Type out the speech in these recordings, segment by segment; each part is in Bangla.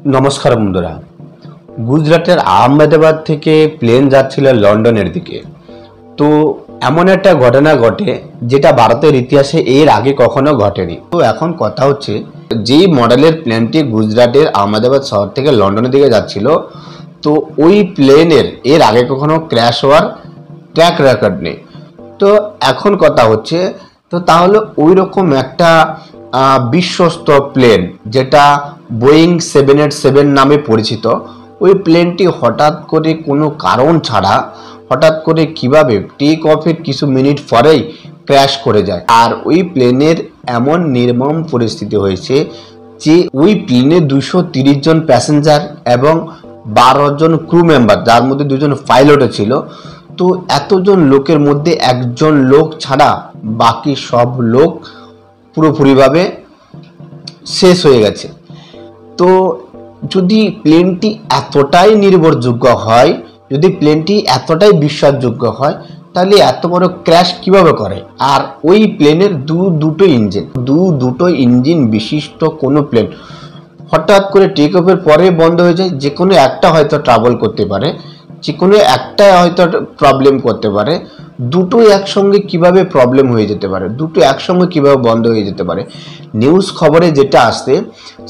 नमस्कार बंधुरा गुजरातेर आहमेदाबाद থেকে প্লেন যাচ্ছিল লন্ডনের দিকে। তো এমন একটা ঘটনা ঘটে যেটা ভারতের ইতিহাসে এর আগে কখনো ঘটেনি। তো এখন কথা হচ্ছে যে মডেলের প্লেনটি গুজরাটের আহমেদাবাদ শহর থেকে লন্ডনের দিকে যাচ্ছিল, তো ওই প্লেনের এর আগে কখনো ক্র্যাশ হওয়ার ট্র্যাক রেকর্ড নেই। তো এখন কথা হচ্ছে তো তাহলে ওই রকম একটা বিশ্বস্ত প্লেন যেটা বোয়িং 787 নামে পরিচিত, ওই প্লেনটি হঠাৎ করে কোনো কারণ ছাড়া হঠাৎ করে কিভাবে টেক অফের কিছু মিনিট পরেই ক্র্যাশ করে যায়। আর ওই প্লেনের এমন নির্মম পরিস্থিতি হয়েছে যে ওই প্লেনে 230 জন প্যাসেঞ্জার এবং 12 জন ক্রু মেম্বার, যার মধ্যে 2 জন পাইলটও ছিল। তো এতজন লোকের মধ্যে একজন লোক ছাড়া বাকি সব লোক পুরোপুরিভাবে শেষ হয়ে গেছে। তো যদি প্লেনটি এতটাই নির্ভরযোগ্য হয়, যদি প্লেনটি এতটাই বিশ্বাসযোগ্য হয়, তাহলে এত বড় ক্র্যাশ কিভাবে করে? আর ওই প্লেনের দুটো ইঞ্জিন বিশিষ্ট কোনো প্লেন হঠাৎ করে টেক অফের পরে বন্ধ হয়ে যায়। যে কোনো একটা হয়তো ট্রাভেল করতে পারে, যে কোনো একটা হয়তো প্রবলেম করতে পারে। দুটো একসঙ্গে কিভাবে প্রবলেম হয়ে যেতে পারে, দুটো একসঙ্গে কিভাবে বন্ধ হয়ে যেতে পারে? নিউজ খবরে যেটা আসছে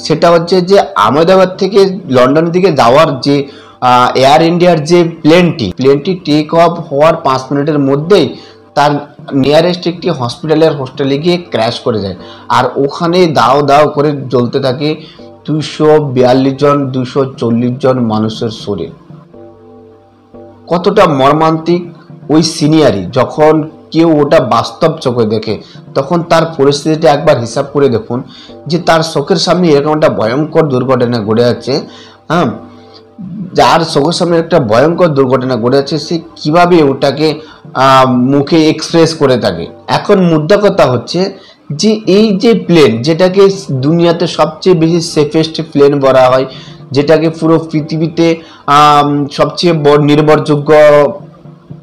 সেটা হচ্ছে যে আহমেদাবাদ থেকে লন্ডনের দিকে যাওয়ার যে এয়ার ইন্ডিয়ার যে প্লেনটি টেক অফ হওয়ার 5 মিনিটের মধ্যেই তার নিয়ারেস্ট একটি হোস্টেলে গিয়ে ক্র্যাশ করে যায়। আর ওখানে দাও দাও করে জ্বলতে থাকে 242 জন 240 জন মানুষের শরীর। কতটা মর্মান্তিক ওই সিনিয়রি! যখন কেউ ওটা বাস্তব চোখে দেখে তখন তার পরিস্থিতিটা একবার হিসাব করে দেখুন যে তার চোখের সামনে এরকম একটা ভয়ঙ্কর দুর্ঘটনা ঘটে যাচ্ছে। যার চোখের সামনে একটা ভয়ঙ্কর দুর্ঘটনা ঘটে যাচ্ছে, সে কিভাবে ওটাকে মুখে এক্সপ্রেস করে থাকে। এখন মুদ্রা কথা হচ্ছে যে এই যে প্লেন, যেটাকে দুনিয়াতে সবচেয়ে বেশি সেফেস্ট প্লেন বলা হয়, যেটাকে পুরো পৃথিবীতে সবচেয়ে নির্ভরযোগ্য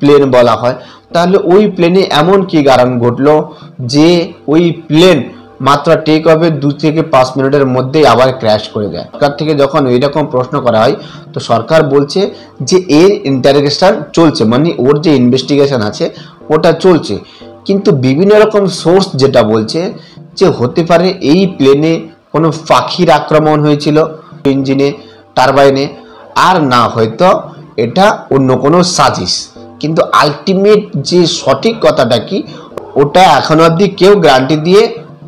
প্লেন বলা হয়, তাহলে ওই প্লেনে এমন কি কারণ ঘটলো যে ওই প্লেন মাত্র টেক অফের 2 থেকে 5 মিনিটের মধ্যেই আবার ক্র্যাশ করে যায়? সরকার থেকে যখন এইরকম প্রশ্ন করা হয়, তো সরকার বলছে যে এর ইন্টারোগেশন চলছে, মানে ওর যে ইনভেস্টিগেশন আছে ওটা চলছে। কিন্তু বিভিন্ন রকম সোর্স যেটা বলছে যে হতে পারে এই প্লেনে কোনো পাখির আক্রমণ হয়েছিল ইঞ্জিনে, টারবাইনে, আর না হয়তো এটা অন্য কোনো সাজিশ। কিন্তু আলটিমেট যে সঠিক কথাটা কি, ওটা এখনো অবধি কেউ গ্যারান্টি দিয়ে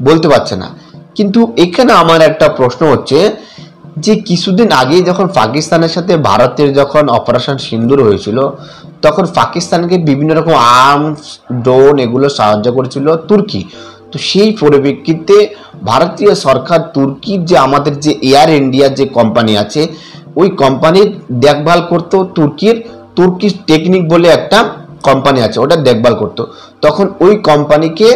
বলতে পারছে না। কিন্তু এখানে আমার একটা প্রশ্ন হচ্ছে যে কিছুদিন আগে যখন পাকিস্তানের সাথে ভারতের যখন অপারেশন সিন্দুর হয়েছিল, তখন পাকিস্তানকে বিভিন্ন রকম আর্মস, ড্রোন এগুলো সাহায্য করেছিল তুর্কি। তো সেই পরিপ্রেক্ষিতে ভারতীয় সরকার তুর্কির যে আমাদের যে এয়ার ইন্ডিয়া যে কোম্পানি আছে, ওই কোম্পানির দেখভাল করতো তুর্কি টেকনিক বলে একটা কোম্পানি আছে, ওটা দেখভাল করতো। তখন ওই কোম্পানিকে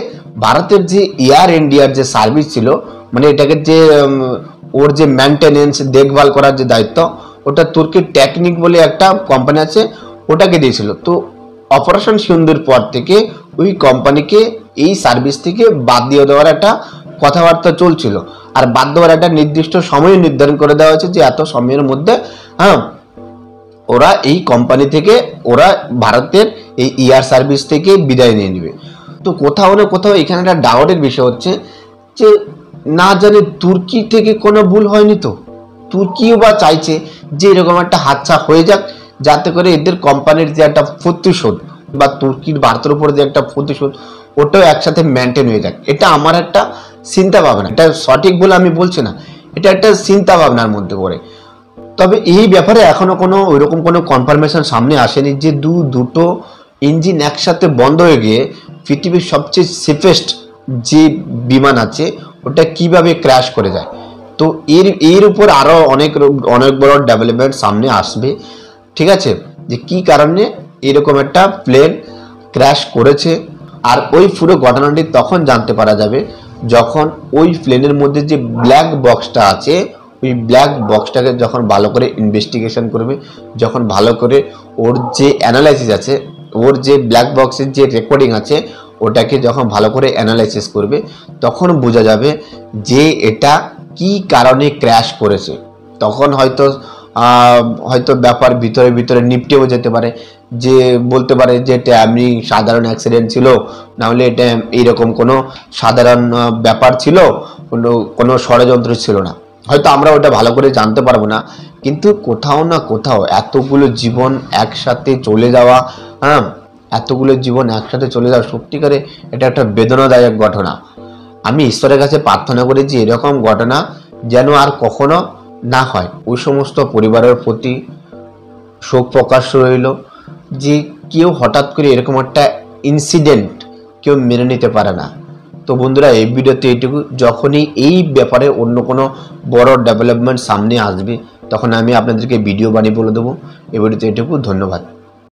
ভারতের যে এয়ার ইন্ডিয়ার যে সার্ভিস ছিল, মানে এটাকে যে ওর যে মেনটেনেন্স দেখভাল করার যে দায়িত্ব, ওটা তুর্কি টেকনিক বলে একটা কোম্পানি আছে, ওটাকে দিয়েছিল। তো অপারেশন সিন্দুর পর থেকে ওই কোম্পানিকে এই সার্ভিস থেকে বাদ দিয়ে দেওয়ার একটা কথাবার্তা চলছিল। আর বাদ দেওয়ার একটা নির্দিষ্ট সময় নির্ধারণ করে দেওয়া হয়েছে যে এত সময়ের মধ্যে ওরা এই কোম্পানি থেকে, ওরা ভারতের এই এয়ার সার্ভিস থেকে বিদায় নিয়ে নেবে। তো কোথাও না কোথাও এখানে একটা ডাউটের বিষয় হচ্ছে যে না জানি তুর্কি থেকে কোনো ভুল হয়নি, তো তুর্কিও বা চাইছে যে এরকম একটা হাদসা হয়ে যাক, যাতে করে এদের কোম্পানির যে একটা প্রতিশোধ বা তুর্কির ভারতের উপর যে একটা প্রতিশোধ, ওটাও একসাথে মেনটেন হয়ে যাক। এটা আমার একটা চিন্তা ভাবনা, এটা সঠিক বলে আমি বলছি না, এটা একটা চিন্তা ভাবনার মধ্যে পড়ে। তবে এই ব্যাপারে এখনো কোনো ওইরকম কোনো কনফার্মেশন সামনে আসেনি যে দুটো ইঞ্জিন একসাথে বন্ধ হয়ে গিয়ে পৃথিবীর সবচেয়ে সেফেস্ট যে বিমান আছে ওটা কিভাবে ক্র্যাশ করে যায়। তো এর উপর আরো অনেক বড় ডেভেলপমেন্ট সামনে আসবে, ঠিক আছে, যে কি কারণে এরকম একটা প্লেন ক্র্যাশ করেছে। আর ওই পুরো ঘটনাটি তখন জানতে পারা যাবে যখন ওই প্লেনের মধ্যে যে ব্ল্যাক বক্সটা আছে, ওই ব্ল্যাক বক্সটাকে যখন ভালো করে ইনভেস্টিগেশন করবে, যখন ভালো করে ওর যে অ্যানালাইসিস আছে, ওর যে ব্ল্যাক বক্সের যে রেকর্ডিং আছে, ওটাকে যখন ভালো করে অ্যানালাইসিস করবে, তখন বোঝা যাবে যে এটা কি কারণে ক্র্যাশ করেছে। তখন হয়তো হয়তো ব্যাপার ভিতরে ভিতরে নিপটেও যেতে পারে, যে বলতে পারে যে এটা এমনি সাধারণ অ্যাক্সিডেন্ট ছিল, না হলে এটা এইরকম কোনো সাধারণ ব্যাপার ছিল, কোনো ষড়যন্ত্র ছিল না। হয়তো আমরা ওটা ভালো করে জানতে পারবো না, কিন্তু কোথাও না কোথাও এতগুলো জীবন একসাথে চলে যাওয়া, হ্যাঁ, এতগুলো জীবন একসাথে চলে যাওয়া সত্যিকারে এটা একটা বেদনাদায়ক ঘটনা। আমি ঈশ্বরের কাছে প্রার্থনা করি যে এরকম ঘটনা যেন আর কখনো না হয়। ওই সমস্ত পরিবারের প্রতি শোক প্রকাশ রইল, যে কেউ হঠাৎ করে এরকম একটা ইনসিডেন্ট কেউ মেনে নিতে পারে না। তো বন্ধুরা, এই ভিডিওতে এইটুকু। যখনই এই ব্যাপারে অন্য কোনো বড় ডেভেলপমেন্ট সামনে আসবে তখন আমি আপনাদেরকে ভিডিও বানিয়ে বলে দেবো। এই ভিডিওতে এইটুকু। ধন্যবাদ।